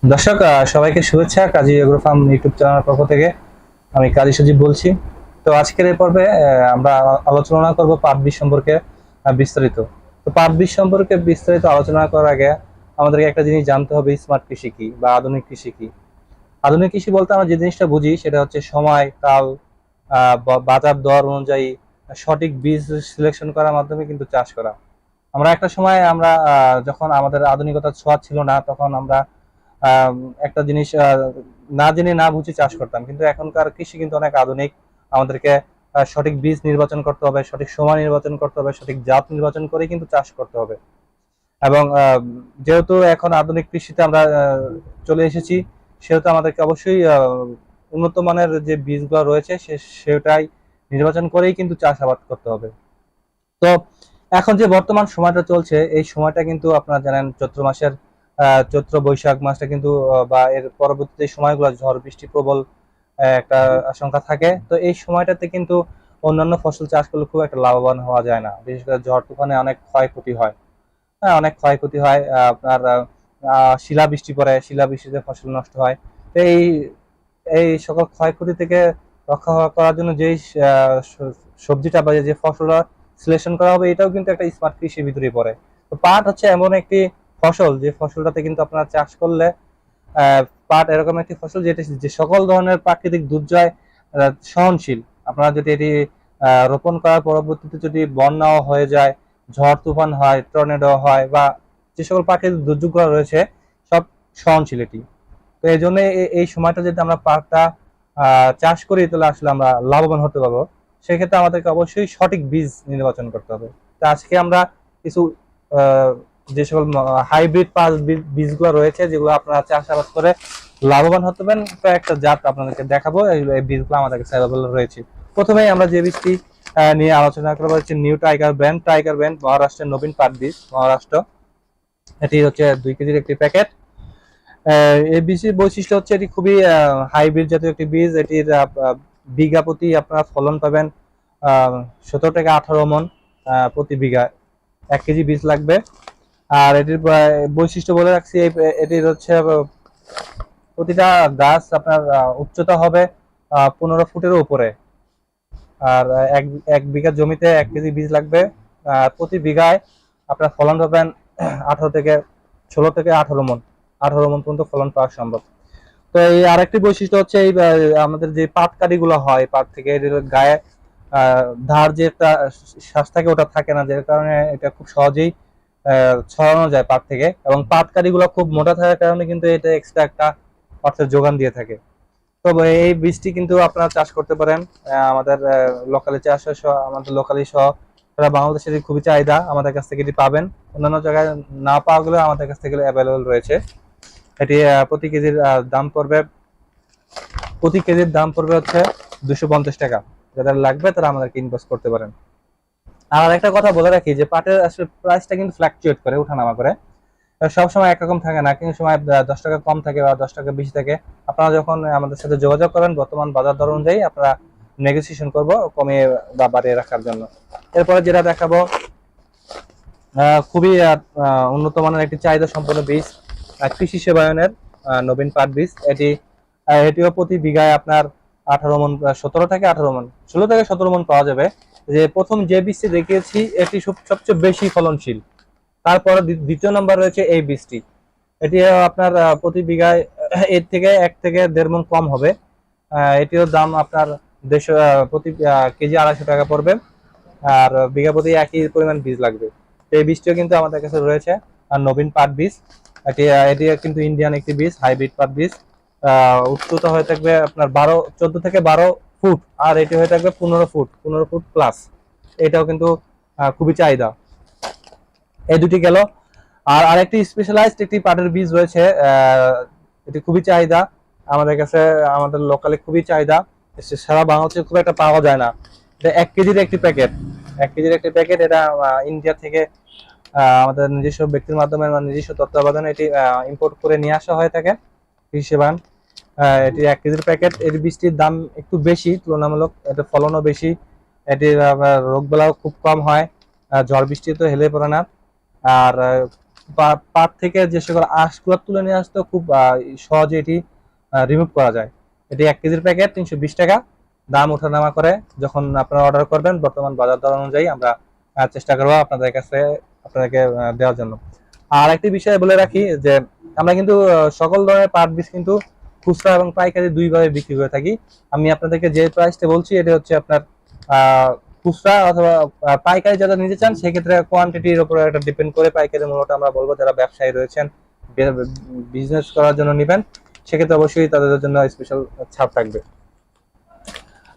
দর্শক, সবাইকে শুভেচ্ছা। কাজী এগ্রো ফার্ম ইউটিউব চ্যানেলের পক্ষ থেকে আমি কাজী সজীব বলছি। তো আজকের এই পর্বে আমরা আলোচনা করব পাট বীজ সম্পর্কে বিস্তারিত। তো পাট বীজ সম্পর্কে বিস্তারিত আলোচনা করার আগে আমাদেরকে একটা জিনিস জানতে হবে, স্মার্ট কৃষি কি বা আধুনিক কৃষি কি। আধুনিক কৃষি বলতে আমরা যে জিনিসটা বুঝি সেটা হচ্ছে সময়, কাল, বাজার দর অনুযায়ী সঠিক বীজ সিলেকশন করার মাধ্যমে কিন্তু চাষ করা। আমরা একটা সময় আমরা যখন আমাদের আধুনিকতার ছোঁয়া ছিল না, তখন আমরা আম, একটা জিনিস না জেনে না বুঝে চাষ করতাম, কিন্তু এখনকার কৃষি কিন্তু অনেক আধুনিক। আমাদেরকে সঠিক বীজ নির্বাচন করতে হবে, সঠিক সময় নির্বাচন করতে হবে, সঠিক জাত নির্বাচন করে কিন্তু চাষ করতে হবে। এবং যেহেতু এখন আধুনিক কৃষিতে আমরা চলে এসেছি, সেহেতু আমাদেরকে অবশ্যই উন্নত মানের যে বীজগুলো রয়েছে সেটাই নির্বাচন করেই কিন্তু চাষাবাদ করতে হবে। তো এখন যে বর্তমান সময়টা চলছে, এই সময়টা কিন্তু আপনারা জানেন চৈত্র মাসের চৈত্র বৈশাখ মাসটা কিন্তু বা এর পরবর্তী সময়গুলো ঝড় বৃষ্টি প্রবল একটা আশঙ্কা থাকে। তো এই সময়টাতে কিন্তু অন্যান্য ফসল চাষ করলে খুব একটা লাভবান হওয়া যায় না, বিশেষ করে ঝড় তুফানে অনেক ক্ষয়ক্ষতি হয়। হ্যাঁ, অনেক ক্ষয়ক্ষতি হয়। আপনার শিলাবৃষ্টি পড়ে, শিলাবৃষ্টিতে ফসল নষ্ট হয়। তো এই এই সকল ক্ষয়ক্ষতি থেকে করার জন্য যেই সবজিটা বা যে ফসলটা সিলেকশন করা হবে, এটাও কিন্তু একটা স্মার্ট কৃষির ভিতরে পড়ে। তো পাট হচ্ছে এমন একটি ফসল, যে ফসলটাতে কিন্তু আপনারা চাষ করলে আহ, পাট এরকম একটি ফসল যেটি যে সকল ধরনের প্রাকৃতিক দুর্যোগ সহনশীল। আপনারা যদি এটি রোপণ করার পরবর্তীতে যদি বন্যাও হয়ে যায়, ঝড় তুফান হয়, টর্নেডো হয়, বা যে সকল প্রাকৃতিক দুর্যোগগুলো রয়েছে, সব সহনশীল এটি। তো এই জন্য এই সময়টা যদি আমরা পাটটা চাষ করি, তাহলে আসলে আমরা লাভবান হতে পারবো। সেক্ষেত্রে আমাদেরকে অবশ্যই সঠিক বীজ নির্বাচন করতে হবে। তো আজকে আমরা কিছু আহ, যে সকল হাইব্রিড পাঁচ বীজগুলো রয়েছে, যেগুলো আপনারা চাষাবাদ করে লাভবান হতে পারেন, কয়েকটা জাত আপনাদেরকে দেখাবো। এই বীজগুলো আমাদের কাছে অ্যাভেলেবল রয়েছে। প্রথমেই আমরা যে বীজটি নিয়ে আলোচনা করবো হচ্ছে new tiger brand. Tiger brand মহারাষ্ট্রের নবীন পাট বীজ, মহারাষ্ট্র। এটি হচ্ছে 2 কেজির একটি প্যাকেট। এই বীজের বৈশিষ্ট্য হচ্ছে এটি খুবই হাইব্রিড জাতীয় একটি বীজ। এটির বিঘা প্রতি আপনারা ফলন পাবেন 17 থেকে 18 মণ প্রতি বিঘা। 1 কেজি বীজ লাগবে। আর এটির বৈশিষ্ট্য বলে রাখছি, এটির হচ্ছে প্রতিটা গাছ আপনার উচ্চতা হবে 15 ফুটের উপরে। আর এক এক বিঘা জমিতে 1 কেজি বীজ লাগবে। প্রতি বিঘায় আপনার ফলন পাবেন 16 থেকে 18 মণ। 18 মণ পর্যন্ত ফলন পাওয়া সম্ভব। তো এই আরেকটি বৈশিষ্ট্য হচ্ছে এই আমাদের যে পাটকাঠি গুলো হয়, পাট থেকে এর গায়ে ধার যে একটা শ্বাস থাকে, ওটা থাকে না, যার কারণে এটা খুব সহজেই ছড়ানো যায় পাট থেকে। এবং পাটকাঠি গুলো খুব মোটা থাকার কারণে কিন্তু এটা এক্সট্রা একটা অর্থের যোগান দিয়ে থাকে। তবে এই বীজটি কিন্তু আপনারা চাষ করতে পারেন। আমাদের লোকালি চাষ আমাদের লোকালি সহ সারা বাংলাদেশের খুবই চাহিদা, আমাদের কাছ থেকে এটি পাবেন। অন্যান্য জায়গায় না পাওয়া গেলেও আমাদের কাছ থেকে অ্যাভেলেবল রয়েছে। এটি প্রতি কেজির দাম পড়বে হচ্ছে 250 টাকা। যাদের লাগবে তারা আমাদেরকে ইনভেস্ট করতে পারেন। আর একটা কথা বলে রাখি, যে পাটের আসলে প্রাইসটা কিন্তু ফ্ল্যাকচুয়েট করে, ওঠানামা করে। সবসময় একরকম থাকে না, কিন্তু সময় 10 টাকা কম থাকে বা 10 টাকা বেশি থাকে। আপনারা যখন আমাদের সাথে যোগাযোগ করেন, বর্তমান বাজার দর অনুযায়ী আপনারা নেগোসিয়েশন করবো কমিয়ে বা বাড়িয়ে রাখার জন্য। এরপরে যেটা দেখাবো, খুবই উন্নত মানের একটি চাহিদা সম্পন্ন বীজ, কৃষি সেবায়নের নবীন পাট বীজ। এটিও প্রতি বিঘায় আপনার 18 মণ, 17 থেকে 18 মণ, 16 থেকে 17 মণ পাওয়া যাবে। যে প্রথম যে বীজটি দেখিয়েছি, এটি সবচেয়ে বেশি ফলনশীল। তারপরে দ্বিতীয় নম্বর রয়েছে এই বীজটি। এটি আপনার প্রতি বিঘায় এর থেকে 1 থেকে 1.5 মণ কম হবে। এটিও দাম আপনার প্রতি কেজি 250 টাকা পড়বে। আর বিঘা প্রতি একই পরিমাণ বীজ লাগবে। তো এই বীজটিও কিন্তু আমাদের কাছে রয়েছে। আর নবীন পাট বীজ, এটি কিন্তু ইন্ডিয়ান একটি বীজ, হাইব্রিড পাট বীজ। উচ্চতা হয়ে থাকবে আপনার 14 থেকে 12 ফুট, আর এটি হয়ে থাকবে 15 ফুট, 15 ফুট প্লাস। এটাও কিন্তু খুবই চাহিদা। এই দুটি গেল। আর আরেকটি স্পেশালাইজড একটি পাটের বীজ রয়েছে, এটি খুবই চাহিদা আমাদের কাছে, আমাদের লোকালে খুবই চাহিদা। সারা বাংলাদেশে খুব একটা পাওয়া যায় না। এটা 1 কেজির একটি প্যাকেট। 1 কেজির একটি প্যাকেট। এটা ইন্ডিয়া থেকে আমাদের নিজস্ব ব্যক্তির মাধ্যমে বা নিজস্ব তত্ত্বাবধানে এটি ইম্পোর্ট করে নিয়ে আসা হয়ে থাকে হিসেবান। এটি 1 কেজির প্যাকেট। এর বীজটির দাম একটু বেশি তুলনামূলক, এটা ফলনও বেশি। এটির রোগ বেলাও খুব কম হয়, ঝড় বৃষ্টি তো হেলে পড়ে না। আর পাট থেকে যে সকল আঁশগুলো তুলে নিয়ে আসতো খুব সহজে এটি রিমুভ করা যায়। এটি 1 কেজির প্যাকেট 320 টাকা, দাম ওঠানামা করে যখন আপনারা অর্ডার করবেন বর্তমান বাজার দর অনুযায়ী আমরা চেষ্টা করবো আপনাদের কাছে আপনাদেরকে দেওয়ার জন্য। আর একটি বিষয় বলে রাখি যে আমরা কিন্তু সকল ধরনের পাট বীজ কিন্তু খুচরা এবং পাইকারি দুইভাবে বিক্রি করে থাকি। আমি আপনাদেরকে যে প্রাইসটা বলছি এটা হচ্ছে আপনার খুচরা অথবা পাইকারি যারা নিতে চান সেক্ষেত্রে কোয়ান্টিটির উপর একটা ডিপেন্ড করে পাইকারি মূল্যটা আমরা বলবো। যারা ব্যবসায়ী রয়েছেন বিজনেস করার জন্য নেবেন সেক্ষেত্রে অবশ্যই তাদের জন্য স্পেশাল ছাড় থাকবে।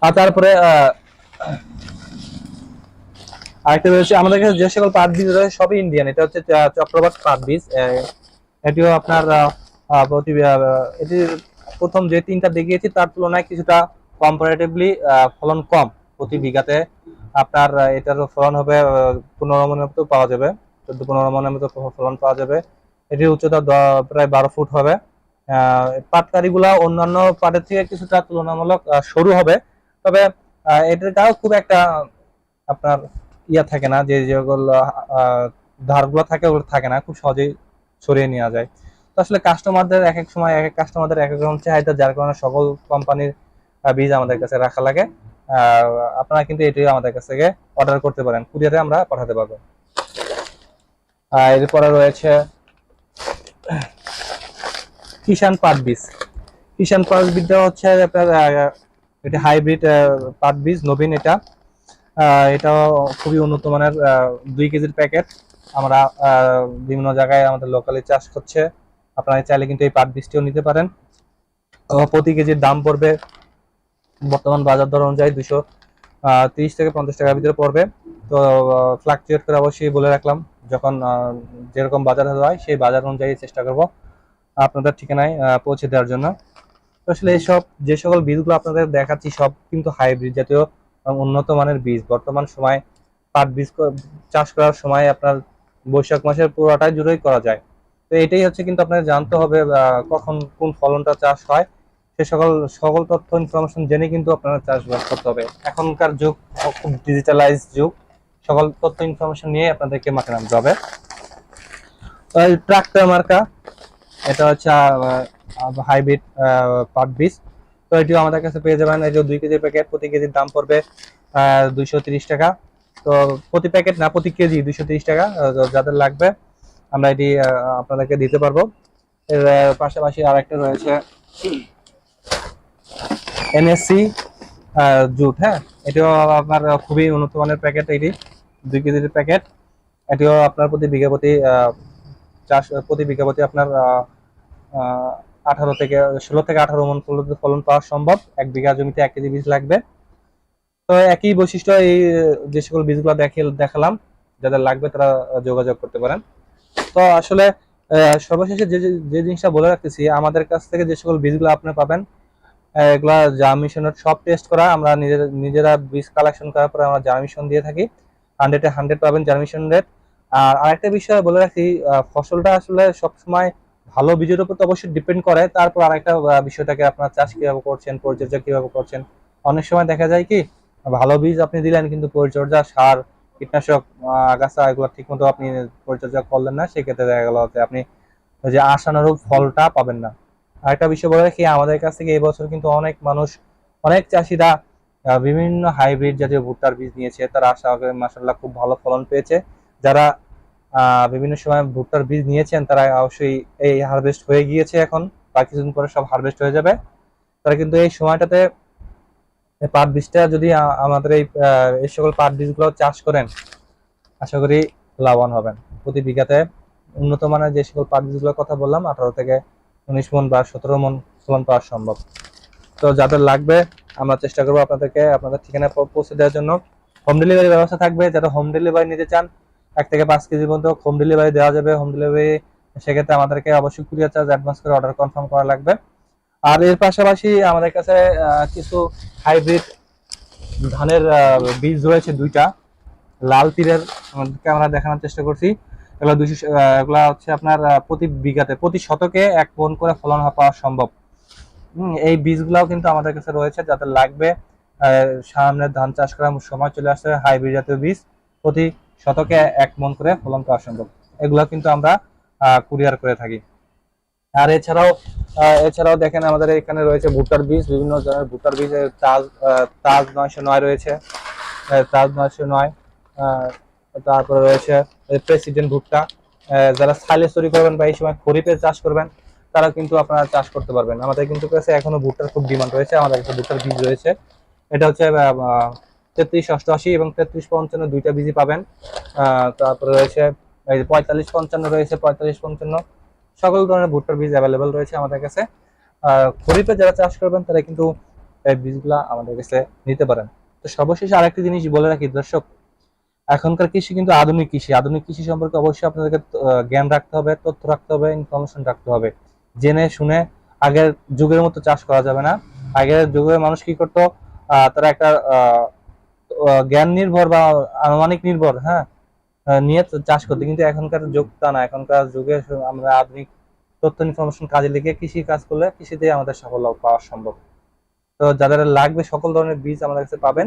আর তারপরে আরেকটা রয়েছে আমাদের কাছে যে সকল পাট বীজ রয়েছে সবই ইন্ডিয়ান। এটা হচ্ছে চক্রবাস পাট বীজ। এটিও আপনার এটির প্রথম যে 3টা দেখিয়েছি তার তুলনায় কিছুটা কম্পারেটিভলি ফলন কম। প্রতি বিঘাতে আপনার এটার ফলন হবে 15 মনের মতো পাওয়া যাবে, 14-15 মনের মতো ফলন পাওয়া যাবে। এটির উচ্চতা প্রায় 12 ফুট হবে। পাটকারিগুলা অন্যান্য পাটের থেকে কিছুটা তুলনামূলক সরু হবে, তবে এটার গাও খুব একটা আপনার থাকে না, যে যেগুলো ধারগুলো থাকে ওগুলো থাকে না, খুব সহজেই সরিয়ে নেওয়া যায়। তো আসলে কাস্টমারদের এক এক সময় এক এক কাস্টমারদের এক এক রকম চাহিদা, যার কারণে সকল কোম্পানির বীজ আমাদের কাছে রাখা লাগে। আপনারা কিন্তু এটি আমাদের কাছ থেকে অর্ডার করতে পারেন, কুরিয়ারে আমরা পাঠাতে পারবো। এরপরে রয়েছে কিষান পাট বীজ। কিষান পাট বীজটা হচ্ছে আপনার এটা হাইব্রিড পাট বীজ, নবীন এটা। এটাও খুবই উন্নত মানের 2 কেজির প্যাকেট। আমরা বিভিন্ন জায়গায় আমাদের লোকালি চাষ করছে, আপনারা চাইলে কিন্তু এই পাট বীজটিও নিতে পারেন। প্রতি কেজির দাম পড়বে বর্তমান বাজার দর অনুযায়ী 230 থেকে 50 টাকার ভিতরে পড়বে। তো ফ্লাকচুয়েট করে অবশ্যই বলে রাখলাম, যখন যেরকম বাজার হয় সেই বাজার অনুযায়ী চেষ্টা করব আপনাদের ঠিকানায় পৌঁছে দেওয়ার জন্য। তো আসলে এইসব যে সকল বীজগুলো আপনাদের দেখাচ্ছি সব কিন্তু হাইব্রিড জাতীয় উন্নত মানের বীজ। বর্তমান সময় পাট বীজ চাষ করার সময় আপনার বৈশাখ মাসের পুরোটাই জুড়েই করা যায়। তো এটাই হচ্ছে কিন্তু আপনাকে জানতে হবে কখন কোন ফলনটা চাষ হয়, সে সকল তথ্য ইনফরমেশন জেনে কিন্তু আপনারা চাষবাস করতে হবে। এখনকার যুগ খুব ডিজিটালাইজ যুগ, সকল তথ্য ইনফরমেশন নিয়ে আপনাদেরকে মাঠে নামতে হবে। ট্রাক্টর মার্কা, এটা হচ্ছে হাইব্রিড পাট বীজ। তো এটিও আমাদের কাছে পেয়ে যাবেন। এই যে 2 কেজির প্যাকেট, প্রতি কেজির দাম পড়বে 230 টাকা। তো প্রতি প্যাকেট না, প্রতি কেজি 230 টাকা। যাদের লাগবে আমরা এটি আপনাদেরকে দিতে পারবো। এর পাশাপাশি আরেকটা রয়েছে এনএসসি জুট। হ্যাঁ, এটিও আপনার খুবই উন্নত মানের প্যাকেট। এটি 2 কেজির প্যাকেট। এটিও আপনার প্রতি বিঘা প্রতি আপনার 16 থেকে 18 মন ফলন পাওয়া সম্ভব। 1 বিঘা জমিতে 1 কেজি বীজ লাগবে। তো একই বৈশিষ্ট্য এই যে সকল বীজগুলো দেখালাম, যাদের লাগবে তারা যোগাযোগ করতে পারেন। তো আসলে সর্বশেষে যে জিনিসটা বলে রাখতেছি, আমাদের কাছ থেকে যে সকল বীজগুলো আপনি পাবেন এগুলা জার্মিনেশনের সব টেস্ট করা। আমরা নিজেরা বীজ কালেকশন করার পরে আমরা জার্মিনেশন দিয়ে থাকি। 100-এ 100 পাবেন জার্মিনেশন রেট। আর আরেকটা বিষয় বলে রাখি, ফসলটা আসলে সবসময় ভালো বীজের উপর তো অবশ্যই ডিপেন্ড করে। তারপর আরেকটা বিষয়টাকে আপনার চাষ কিভাবে করছেন, পরিচর্যা কিভাবে করছেন। অনেক সময় দেখা যায় কি ভালো বীজ আপনি দিলেন কিন্তু পরিচর্যা, সার, কীটনাশক, আগাছা এগুলো ঠিক মতো আপনি পরিচর্যা করলেন না, সেক্ষেত্রে দেখা গেল যে আপনি যে আশানুরূপ ফলটা পাবেন না। আরেকটা বিষয় বলে রাখি, আমাদের কাছ থেকে এই বছর কিন্তু অনেক চাষিরা বিভিন্ন হাইব্রিড জাতীয় ভুট্টার বীজ নিয়েছে। তারা আশা করে মাশাআল্লাহ খুব ভালো ফলন পেয়েছে। যারা বিভিন্ন সময় ভুট্টার বীজ নিয়েছেন তারা অবশ্যই এই হারভেস্ট হয়ে গিয়েছে, এখন বা কিছুদিন পরে সব হারভেস্ট হয়ে যাবে। তারা কিন্তু এই সময়টাতে পাট বীজটা যদি আমাদের এই সকল পাট বীজগুলো চাষ করেন, আশা করি লাভবান হবেন। প্রতি বিঘাতে উন্নত মানের যে সকল পাট বীজগুলোর কথা বললাম 18 থেকে 19 মন বা 17 মন ফলন পাওয়া সম্ভব। তো যাদের লাগবে আমরা চেষ্টা করবো আপনাদের ঠিকানা পৌঁছে দেওয়ার জন্য। হোম ডেলিভারি ব্যবস্থা থাকবে। যারা হোম ডেলিভারি নিতে চান 1 থেকে 5 কেজি পর্যন্ত হোম ডেলিভারি দেওয়া যাবে। হোম ডেলিভারি সেক্ষেত্রে আমাদেরকে অবশ্যই কুরিয়ার চার্জ অ্যাডভান্স করে অর্ডার কনফার্ম করা লাগবে। আর এর পাশাপাশি আমাদের কাছে কিছু হাইব্রিড ধানের বীজ রয়েছে 2টা। লাল তীরের আমরা দেখানোর চেষ্টা করছি। এগুলা হচ্ছে আপনার প্রতি বিঘাতে প্রতি শতকে 1 মন করে ফলন পাওয়া সম্ভব। এই বীজগুলাও কিন্তু আমাদের কাছে রয়েছে। যাদের লাগবে, সামনে ধান চাষ করার সময় চলে আসছে, হাইব্রিড জাতীয় বীজ প্রতি শতকে 1 মন করে ফলন পাওয়া সম্ভব। এগুলা কিন্তু আমরা কুরিয়ার করে থাকি। আর এছাড়াও দেখেন আমাদের এখানে রয়েছে ভুট্টার বীজ, বিভিন্ন ধরনের ভুট্টার বীজ, তাজ 909 রয়েছে, তাজ 909, তারপরে রয়েছে প্রেসিডেন্ট ভুট্টা। যারা সাইলেজ তৈরি করবেন বা এই সময় খরিফের চাষ করবেন তারা কিন্তু আপনারা চাষ করতে পারবেন। আমাদের কিন্তু কাছে এখনো ভুট্টার খুব ডিমান্ড রয়েছে, আমাদের একটা ভুট্টার বীজ রয়েছে, এটা হচ্ছে 3388 এবং 3355 দুইটা বীজই পাবেন। তারপরে রয়েছে এই 4555 রয়েছে, 4555 সকল ধরনের ভুট্টার বীজ অ্যাভেলেবেল রয়েছে আমাদের কাছে। খরিফে যারা চাষ করবেন তারা কিন্তু এই বীজগুলা আমাদের কাছে নিতে পারেন। তো সর্বশেষে আরেকটি জিনিস বলে রাখি দর্শক, এখনকার কৃষি কিন্তু আধুনিক কৃষি। আধুনিক কৃষি সম্পর্কে অবশ্যই আপনাদেরকে জ্ঞান রাখতে হবে, তথ্য রাখতে হবে, ইনফরমেশন রাখতে হবে। জেনে শুনে আগের যুগের মতো চাষ করা যাবে না। আগের যুগের মানুষ কি করতো, তারা একটা জ্ঞান নির্ভর বা আনুমানিক নির্ভর, হ্যাঁ, নিয়ে চাষ করতে, কিন্তু এখনকার যুগ তা না। এখনকার যুগে আমরা আধুনিক তথ্য ইনফরমেশন কাজে লেগে কৃষি কাজ করলে কৃষিতে আমাদের সাফল্য পাওয়া সম্ভব। তো যাদের লাগবে সকল ধরনের বীজ আমাদের কাছে পাবেন,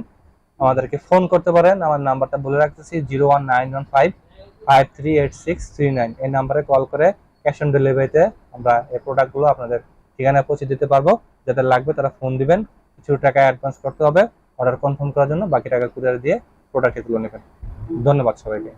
আমাদেরকে ফোন করতে পারেন। আমার নাম্বারটা বলে রাখতেছি 01915538639। এই নাম্বারে কল করে ক্যাশ অন ডেলিভারিতে আমরা এই প্রোডাক্টগুলো আপনাদের ঠিকানায় পৌঁছে দিতে পারবো। যাদের লাগবে তারা ফোন দিবেন, কিছু টাকা অ্যাডভান্স করতে হবে অর্ডার কনফার্ম করার জন্য, বাকি টাকা কুরিয়ার দিয়ে প্রোডাক্ট এগুলো নেবেন। ধন্যবাদ সবাইকে।